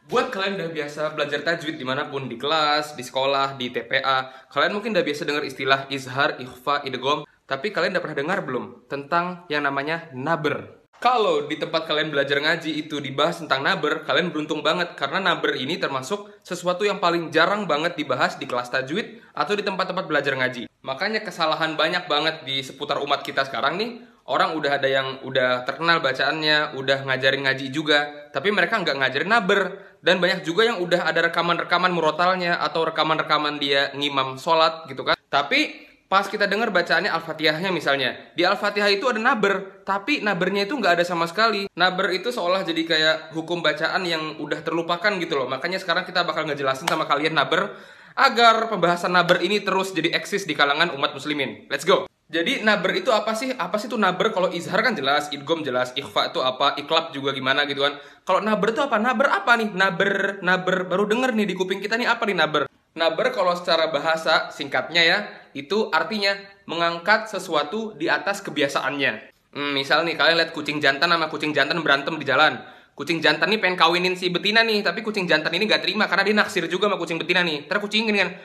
Buat kalian udah biasa belajar tajwid dimanapun, di kelas, di sekolah, di TPA, kalian mungkin udah biasa dengar istilah izhar, ikhfa, idgham, tapi kalian udah pernah dengar belum tentang yang namanya naber? Kalau di tempat kalian belajar ngaji itu dibahas tentang naber, kalian beruntung banget karena naber ini termasuk sesuatu yang paling jarang banget dibahas di kelas tajwid atau di tempat-tempat belajar ngaji. Makanya kesalahan banyak banget di seputar umat kita sekarang nih. Orang udah ada yang udah terkenal bacaannya, udah ngajarin ngaji juga, tapi mereka nggak ngajarin naber. Dan banyak juga yang udah ada rekaman-rekaman murotalnya atau rekaman-rekaman dia ngimam sholat gitu kan. Tapi pas kita dengar bacaannya Al-Fatihahnya misalnya, di Al-Fatihah itu ada naber, tapi nabernya itu nggak ada sama sekali. Naber itu seolah jadi kayak hukum bacaan yang udah terlupakan gitu loh. Makanya sekarang kita bakal ngejelasin sama kalian naber, agar pembahasan naber ini terus jadi eksis di kalangan umat muslimin. Let's go! Jadi naber itu apa sih? Apa sih itu naber? Kalau izhar kan jelas, idgham jelas, ikhfa itu apa, iklab juga gimana gitu kan. Kalau naber itu apa? Naber apa nih? Naber baru denger nih di kuping kita nih apa nih naber? Naber kalau secara bahasa singkatnya ya, itu artinya mengangkat sesuatu di atas kebiasaannya. Misal nih kalian lihat kucing jantan sama kucing jantan berantem di jalan. Kucing jantan nih pengen kawinin si betina nih, tapi kucing jantan ini gak terima karena dia naksir juga sama kucing betina nih. Terus kucing ini kan,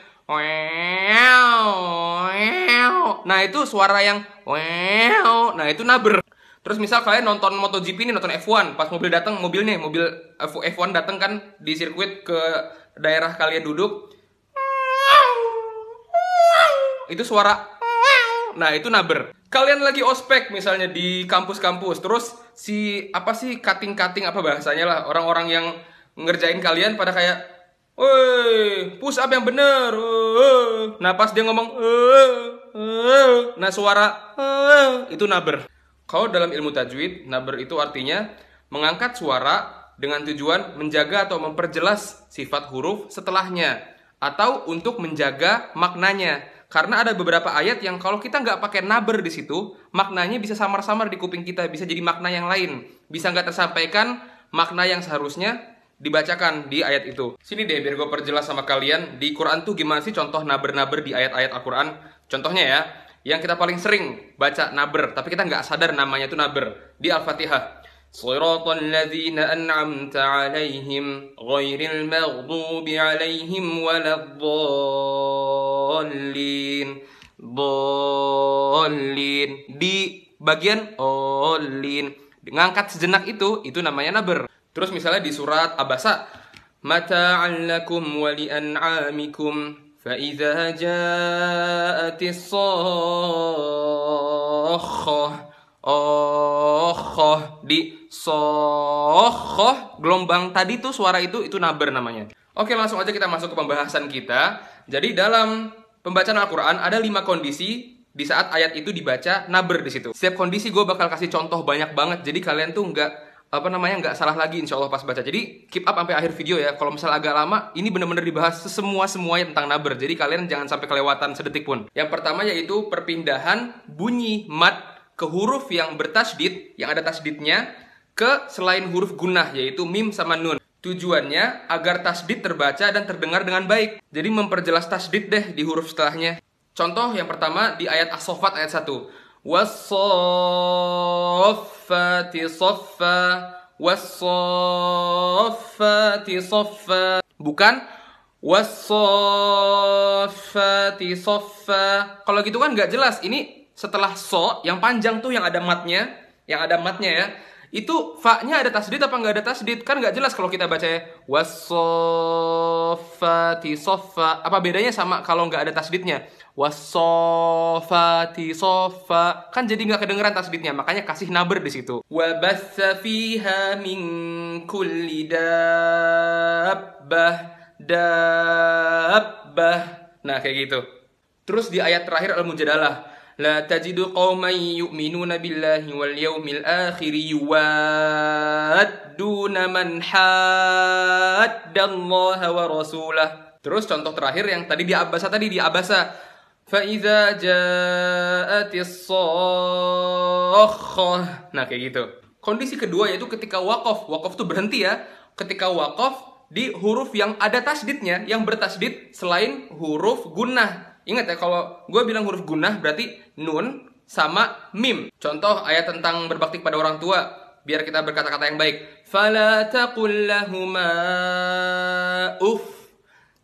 nah itu suara yang nah itu naber. Terus misal kalian nonton MotoGP nih, nonton F1, pas mobil datang, mobil F1 datang kan di sirkuit ke daerah kalian duduk, itu suara, nah itu naber. Kalian lagi ospek misalnya di kampus-kampus, terus si apa sih cutting apa bahasanya lah, orang-orang yang ngerjain kalian pada kayak, woi, push up yang bener. Nah pas dia ngomong, nah suara itu naber. Kalau dalam ilmu tajwid, naber itu artinya mengangkat suara dengan tujuan menjaga atau memperjelas sifat huruf setelahnya, atau untuk menjaga maknanya. Karena ada beberapa ayat yang kalau kita nggak pakai naber di situ, maknanya bisa samar-samar di kuping kita, bisa jadi makna yang lain, bisa nggak tersampaikan makna yang seharusnya dibacakan di ayat itu. Sini deh biar gue perjelas sama kalian, di Quran tuh gimana sih contoh naber-naber di ayat-ayat Al-Quran. Contohnya ya, yang kita paling sering baca naber, tapi kita nggak sadar namanya itu naber, di Al-Fatihah. Shiratal ladzina an'amta 'alaihim ghairil maghdubi 'alaihim waladdallin. Di bagian olin, ngangkat sejenak itu namanya naber. Terus misalnya di surat Abasa, mata'an lakum wa li'an'amikum fa idza ja'atis shakhah. Di sohoh, gelombang tadi tuh suara itu naber namanya. Oke, langsung aja kita masuk ke pembahasan kita. Jadi dalam pembacaan Al-Quran ada 5 kondisi di saat ayat itu dibaca naber di situ. Setiap kondisi gue bakal kasih contoh banyak banget. Jadi kalian tuh nggak salah lagi insya Allah pas baca. Jadi keep up sampai akhir video ya. Kalau misalnya agak lama, ini bener-bener dibahas semuanya tentang naber. Jadi kalian jangan sampai kelewatan sedetik pun. Yang pertama yaitu perpindahan bunyi mad ke huruf yang bertasydid, yang ada tasydidnya, ke selain huruf gunnah, yaitu mim sama nun. Tujuannya agar tasydid terbaca dan terdengar dengan baik. Jadi memperjelas tasydid deh di huruf setelahnya. Contoh yang pertama di ayat As-Saffat ayat 1. Was-saffati saffa, was-saffati saffa. Bukan was-saffati saffa. Kalau gitu kan nggak jelas. Ini setelah so yang panjang tuh yang ada matnya ya, itu fa-nya ada tasdid apa nggak ada tasdid, kan nggak jelas kalau kita baca was-saffati saffa. Apa bedanya sama kalau nggak ada tasdidnya? Was-saffati saffa, kan jadi nggak kedengeran tasdidnya, makanya kasih naber di situ. Wa batsa fiha min kulli dabbah. Nah kayak gitu. Terus di ayat terakhir Al-Mujadalah, la tajidu qauman yu'minuna billahi wal yawmil akhir yuwadduna man haddallaha wa rasulah. Terus contoh terakhir yang tadi di Abasa fa idza ja'atis shakhah. Nah kayak gitu. Kondisi kedua yaitu ketika waqaf. Waqaf tuh berhenti ya. Ketika waqaf di huruf yang ada tasdidnya, yang bertasdid selain huruf gunnah. Ingat ya, kalau gue bilang huruf gunnah berarti nun sama mim. Contoh ayat tentang berbakti kepada orang tua, biar kita berkata-kata yang baik. Fala taqul lahuma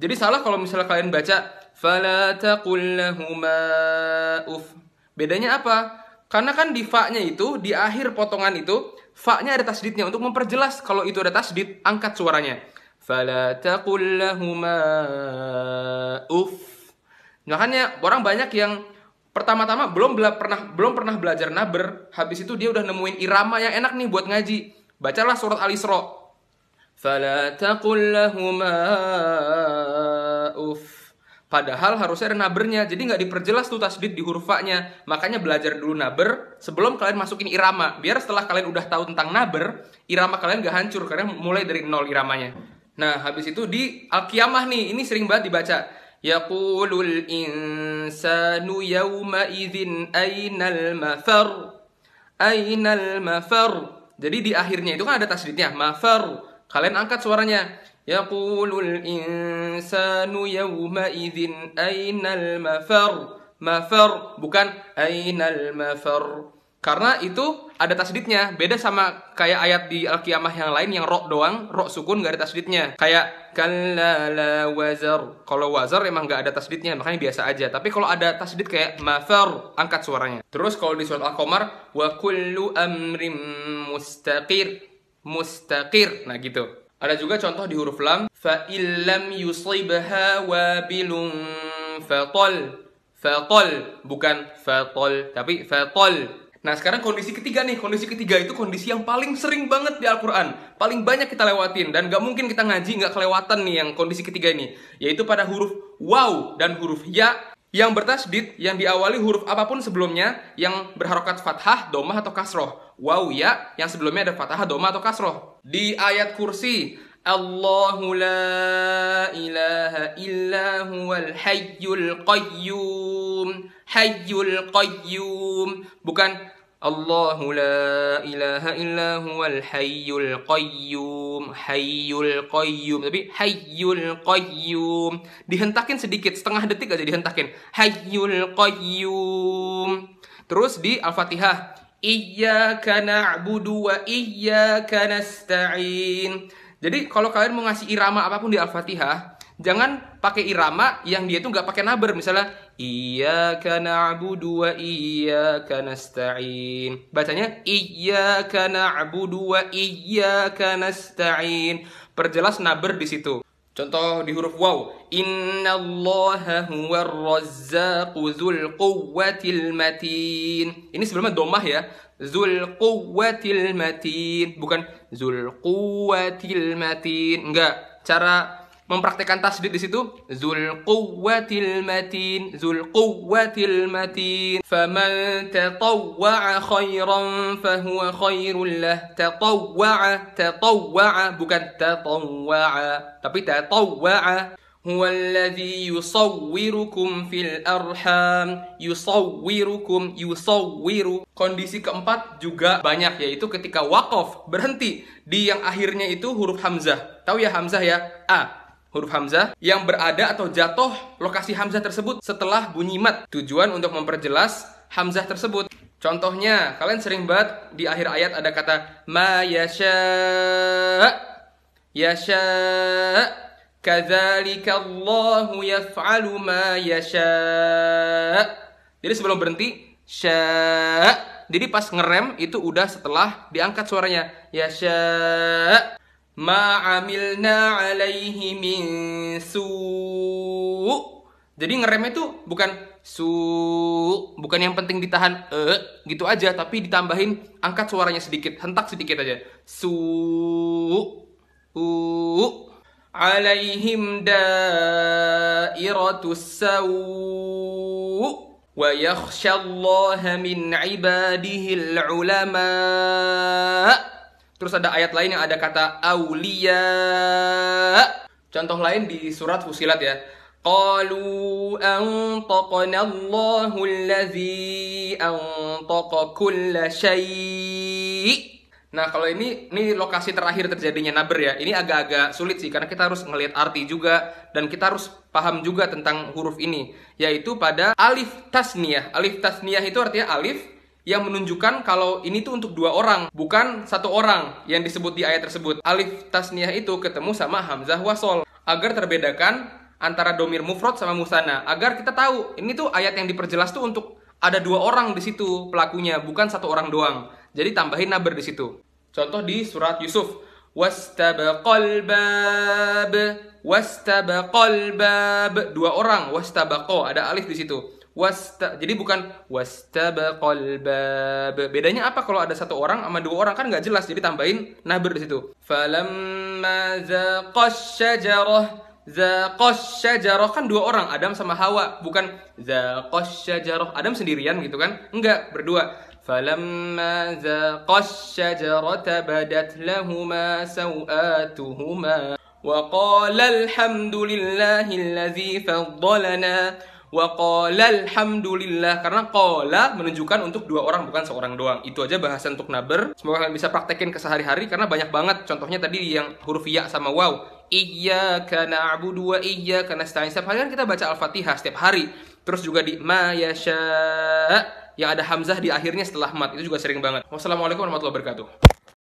Jadi salah kalau misalnya kalian baca fala taqul lahuma uff. Bedanya apa? Karena kan di fa-nya itu, di akhir potongan itu, fa-nya ada tasdidnya. Untuk memperjelas kalau itu ada tasdid, angkat suaranya. Fala taqul lahuma uff. Makanya orang banyak yang pertama-tama belum pernah belajar naber, habis itu dia udah nemuin irama yang enak nih buat ngaji. Bacalah surat Al-Isra. Fala taqul lahuma uff. Padahal harusnya ada nabernya, jadi nggak diperjelas tuh tasdid di huruf fa-nya. Makanya belajar dulu naber sebelum kalian masukin irama. Biar setelah kalian udah tahu tentang naber, irama kalian nggak hancur karena mulai dari nol iramanya. Nah, habis itu di Al-Qiyamah nih, ini sering banget dibaca. Yaqulul insanu yawma idzin ainal mafar. Ainal mafar. Jadi di akhirnya itu kan ada tasdidnya, mafar. Kalian angkat suaranya. Yaqulul insanu yawma idzin ainal mafar. Mafar bukan ainal mafar. Karena itu ada tasdidnya. Beda sama kayak ayat di Al-Qiyamah yang lain yang ro doang, ro sukun gak ada tasdidnya. Kayak kalla la wazar. Kalau wazar emang gak ada tasdidnya, makanya biasa aja. Tapi kalau ada tasdid kayak mafar, angkat suaranya. Terus kalau di surat Al-Qamar, wa kullu amrim mustaqir. Mustaqir. Nah gitu. Ada juga contoh di huruf lam. Fa illam yusibha wabilun fatol. Fatol. Bukan fatol, tapi fatol. Nah sekarang kondisi ketiga nih. Kondisi ketiga itu kondisi yang paling sering banget di Al-Quran. Paling banyak kita lewatin. Dan gak mungkin kita ngaji gak kelewatan nih yang kondisi ketiga ini. Yaitu pada huruf waw dan huruf ya yang bertasdid, yang diawali huruf apapun sebelumnya yang berharokat fathah, domah atau kasroh. Waw ya yang sebelumnya ada fathah, domah atau kasroh. Di ayat kursi, Allahu la ilaha illa huwal hayyul qayyum. Hayyul qayyum. Bukan Allahu la ilaha illa huwal hayyul qayyum. Hayyul qayyum. Tapi hayyul qayyum. Dihentakin sedikit, setengah detik aja dihentakin. Hayyul qayyum. Terus di Al-Fatihah, Iyyaka na'budu wa iyyaka nasta'in. Jadi kalau kalian mau ngasih irama apapun di Al-Fatihah, jangan pakai irama yang dia tuh nggak pakai naber. Misalnya Iyyaka na'budu wa iyyaka nasta'in. Bacanya Iyyaka na'budu wa iyyaka nasta'in. Perjelas naber di situ. Contoh di huruf waw. Innallaha huwar razzaqu dzul quwwatil matin. Ini sebelumnya domah ya. Dzul quwwatil matin, bukan dzul quwwatil matin. Enggak. Cara mempraktekkan tasdid di situ dzul quwwatil matin, dzul quwwatil matin. Faman tatawwa'a khairan fahuwa khairul lah. Tatawwa'a bukan tatawwa'a, tapi tatawwa'a. Huwallazi yusawwirukum fil arham. Yusawwiru. Kondisi keempat juga banyak, yaitu ketika waqaf, berhenti di yang akhirnya itu huruf hamzah. Tahu ya hamzah ya? A. Huruf hamzah yang berada atau jatuh lokasi hamzah tersebut setelah bunyi mat. Tujuan untuk memperjelas hamzah tersebut. Contohnya, kalian sering banget di akhir ayat ada kata ma yasha. Yasha. Kadzalika Allahu yaf'alu ma yasha. Jadi sebelum berhenti sya. Jadi pas ngerem itu udah setelah diangkat suaranya. Yasha. Ma amilna alaihi min su'. Jadi ngeremnya tuh bukan bukan yang penting ditahan gitu aja, tapi ditambahin angkat suaranya sedikit, hentak sedikit aja. Alaihim dairatus sawu wa yakhshallaha min ibadihil ulama. Terus ada ayat lain yang ada kata auliya. Contoh lain di surat Fusilat ya. Qalu antaqana Allahu allazi antaqa kulla syai'. Nah, kalau ini lokasi terakhir terjadinya naber ya. Ini agak-agak sulit sih karena kita harus ngelihat arti juga dan kita harus paham juga tentang huruf ini, yaitu pada alif tasniyah. Alif tasniyah itu artinya alif yang menunjukkan kalau ini tuh untuk dua orang, bukan satu orang yang disebut di ayat tersebut. Alif tasniyah itu ketemu sama hamzah wasol. Agar terbedakan antara domir mufrad sama musanna agar kita tahu ini tuh ayat yang diperjelas tuh untuk ada 2 orang di situ pelakunya, bukan 1 orang doang. Jadi tambahin naber di situ. Contoh di surat Yusuf, wastabaqal bab, wastabaqal bab, 2 orang, wastabaqo, ada alif di situ. Jadi bukan wastabaqal bab. Bedanya apa kalau ada 1 orang sama 2 orang, kan nggak jelas, jadi tambahin naber di situ. Falamma zaqash syajarah kan 2 orang, Adam sama Hawa, bukan zaqash syajarah Adam sendirian gitu kan, enggak, berdua. Falamma zaqash syajarata badat lahuma sawatuhuma wa qala alhamdulillahillazi faddalana wa qala alhamdulillah, karena qala menunjukkan untuk 2 orang bukan 1 orang doang. Itu aja bahasan untuk naber. Semoga kalian bisa praktekin ke sehari-hari karena banyak banget. Contohnya tadi yang huruf ya sama waw, iyyaka na'budu wa iyyaka nasta'in. Setiap hari kan kita baca Al-Fatihah setiap hari. Terus juga di ma yasha yang ada hamzah di akhirnya setelah mat, itu juga sering banget. Wassalamualaikum warahmatullahi wabarakatuh.